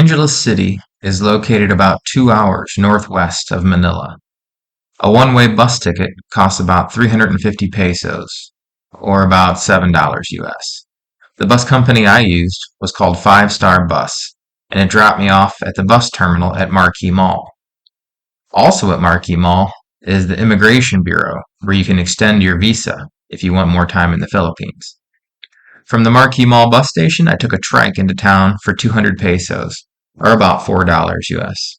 Angeles City is located about 2 hours northwest of Manila. A one-way bus ticket costs about 350 pesos, or about $7 US. The bus company I used was called Five Star Bus, and it dropped me off at the bus terminal at Marquee Mall. Also at Marquee Mall is the Immigration Bureau, where you can extend your visa if you want more time in the Philippines. From the Marquee Mall bus station, I took a trike into town for 200 pesos, or about $4 US.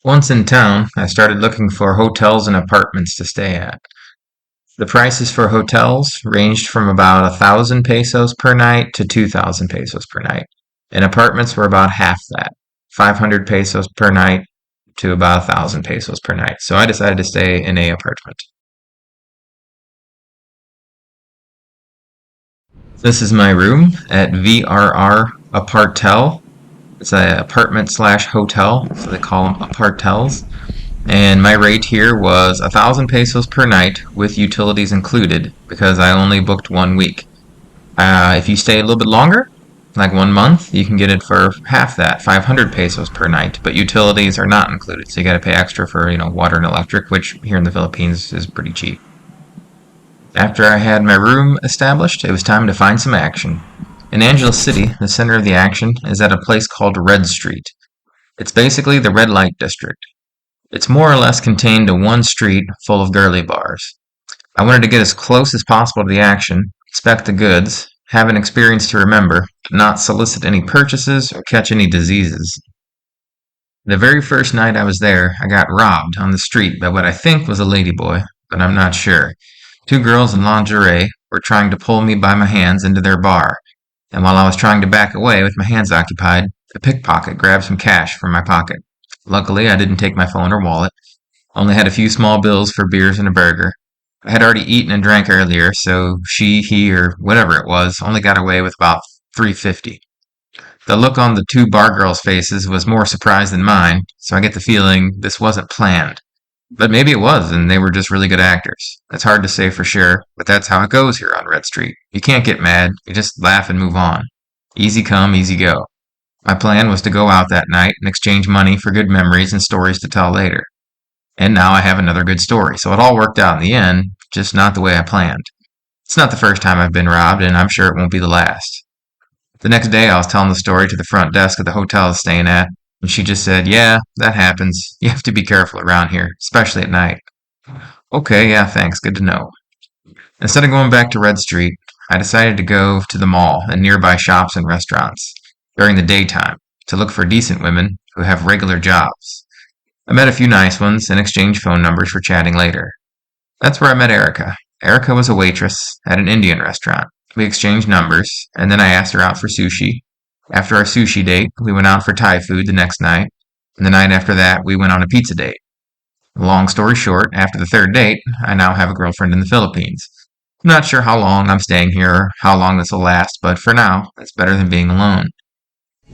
Once in town, I started looking for hotels and apartments to stay at. The prices for hotels ranged from about 1,000 pesos per night to 2,000 pesos per night, and apartments were about half that, 500 pesos per night to about 1,000 pesos per night. So I decided to stay in a apartment. This is my room at VRR Apartel. It's an apartment slash hotel, so they call them apartels. And my rate here was 1,000 pesos per night with utilities included because I only booked 1 week. If you stay a little bit longer, like 1 month, you can get it for half that, 500 pesos per night, but utilities are not included, so you got to pay extra for water and electric, which here in the Philippines is pretty cheap. After I had my room established, it was time to find some action. In Angeles City, the center of the action is at a place called Red Street. It's basically the red light district. It's more or less contained to one street full of girly bars. I wanted to get as close as possible to the action, inspect the goods, have an experience to remember, not solicit any purchases or catch any diseases. The very first night I was there, I got robbed on the street by what I think was a ladyboy, but I'm not sure. Two girls in lingerie were trying to pull me by my hands into their bar, and while I was trying to back away with my hands occupied, a pickpocket grabbed some cash from my pocket. Luckily, I didn't take my phone or wallet, only had a few small bills for beers and a burger. I had already eaten and drank earlier, so she, he, or whatever it was, only got away with about 350. The look on the two bar girls' faces was more surprise than mine, so I get the feeling this wasn't planned. But maybe it was, and they were just really good actors. It's hard to say for sure, but that's how it goes here on Red Street. You can't get mad, you just laugh and move on. Easy come, easy go. My plan was to go out that night and exchange money for good memories and stories to tell later. And now I have another good story, so it all worked out in the end, just not the way I planned. It's not the first time I've been robbed, and I'm sure it won't be the last. The next day I was telling the story to the front desk of the hotel I was staying at, and she just said, "Yeah, that happens. You have to be careful around here, especially at night." Okay, yeah, thanks, good to know. Instead of going back to Red Street, I decided to go to the mall and nearby shops and restaurants during the daytime to look for decent women who have regular jobs. I met a few nice ones and exchanged phone numbers for chatting later. That's where I met Erika. Erika was a waitress at an Indian restaurant. We exchanged numbers, and then I asked her out for sushi. After our sushi date, we went out for Thai food the next night, and the night after that, we went on a pizza date. Long story short, after the third date, I now have a girlfriend in the Philippines. I'm not sure how long I'm staying here or how long this will last, but for now, it's better than being alone.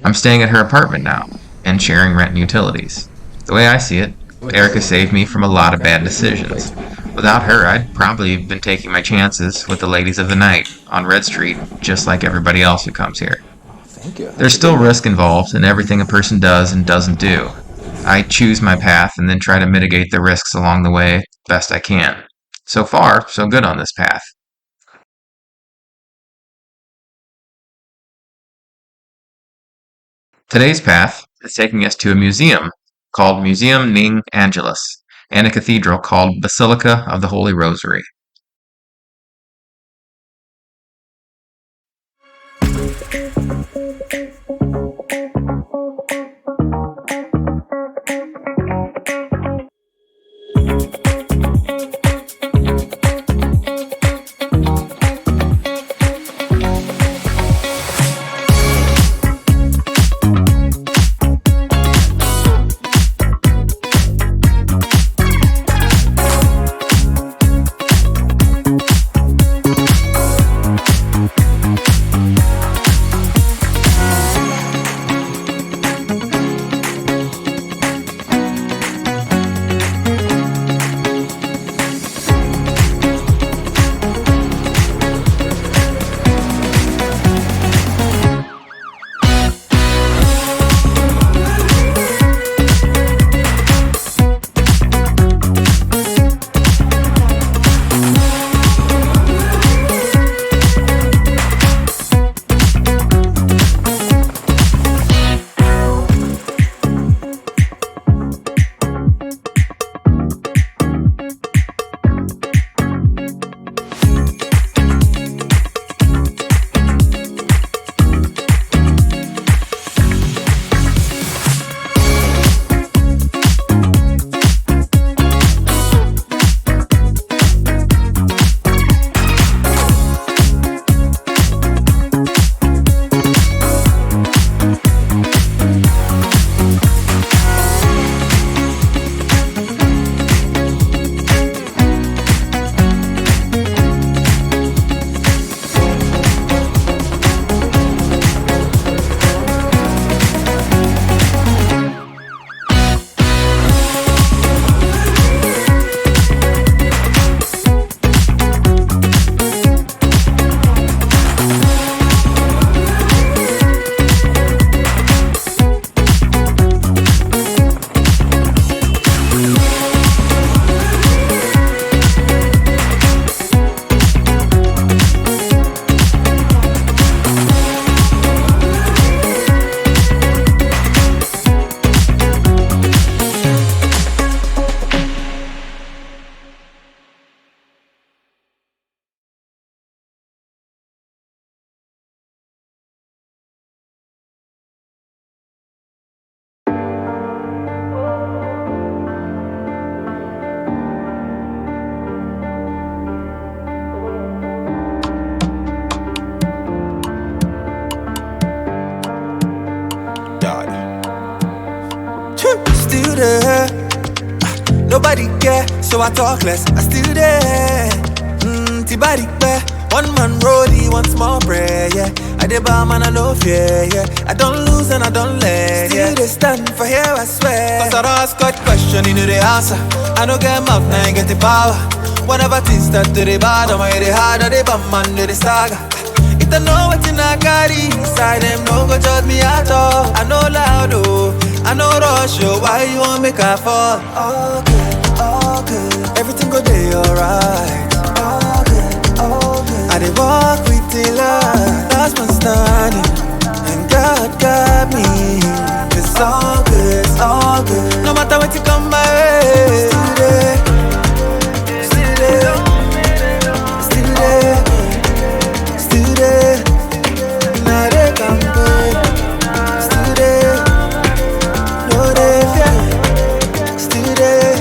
I'm staying at her apartment now, and sharing rent and utilities. The way I see it, Erika saved me from a lot of bad decisions. Without her, I'd probably have been taking my chances with the ladies of the night on Red Street, just like everybody else who comes here. There's still risk involved in everything a person does and doesn't do. I choose my path and then try to mitigate the risks along the way best I can. So far, so good on this path. Today's path is taking us to a museum called Museum Ning Angeles and a cathedral called Basilica of the Holy Rosary. care, so I talk less. I still there. Tibari bear. One man rollie, one small prayer, yeah. I did bar man, I no fear, yeah. I don't lose and I don't let, yeah. Still they stand for here, I swear. Cause I don't ask God question, you know the answer. I don't get mouth, now I get the power. Whatever things that do the bad, I'm the hard, they bam man, do the saga. If they know what in I carry inside them, don't go judge me at all. I know loud, oh, I know rush, oh. Why you want me car fall? All good, everything go day alright. All good, I dey walk with the last man standing, and God got me. It's all good, no matter what you come my way. Still there, now they come good. Still there, no they fear. Still there,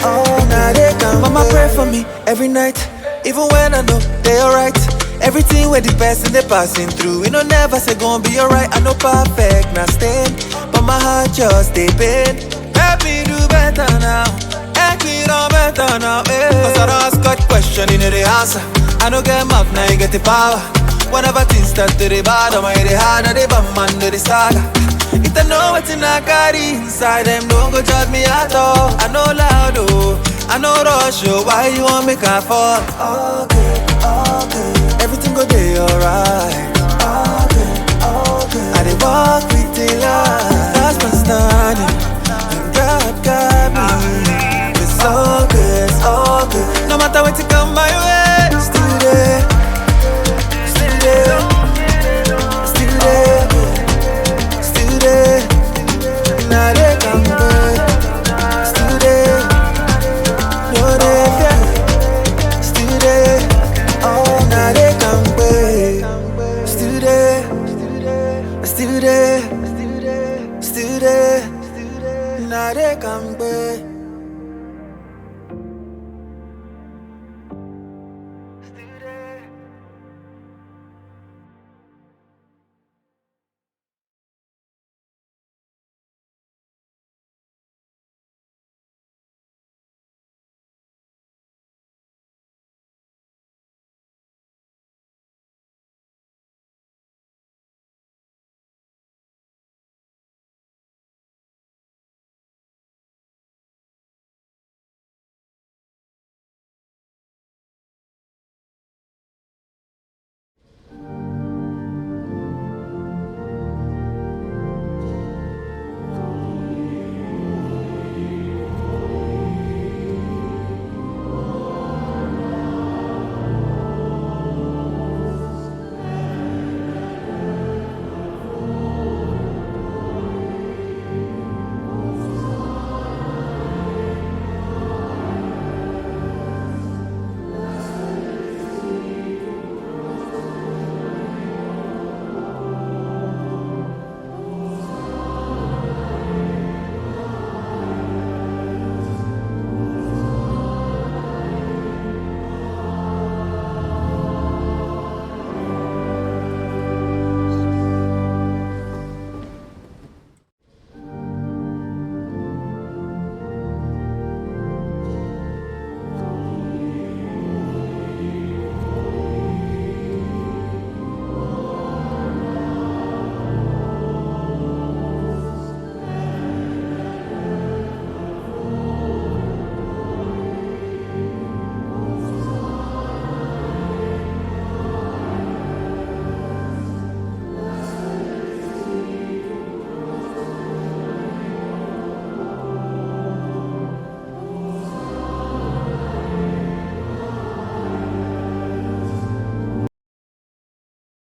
oh now they come. Mama pray for me every night, even when I know they alright. Everything where the person they passing through, we don't never say gon' be alright. I know perfect, not staying, but my heart just stay pain. Help me do better now, help me do better now, eh. Cause I don't ask God question, you know the answer. I don't get mouth, now you get the power. Whenever things start to the bad, I'm the hard, they bam man do the saga. If they know what's in I carry inside them, don't go judge me at all. I know loud, oh, I know rush, oh. Why you want me car fall? All good, everything go day alright. All good, I dey walk with the light.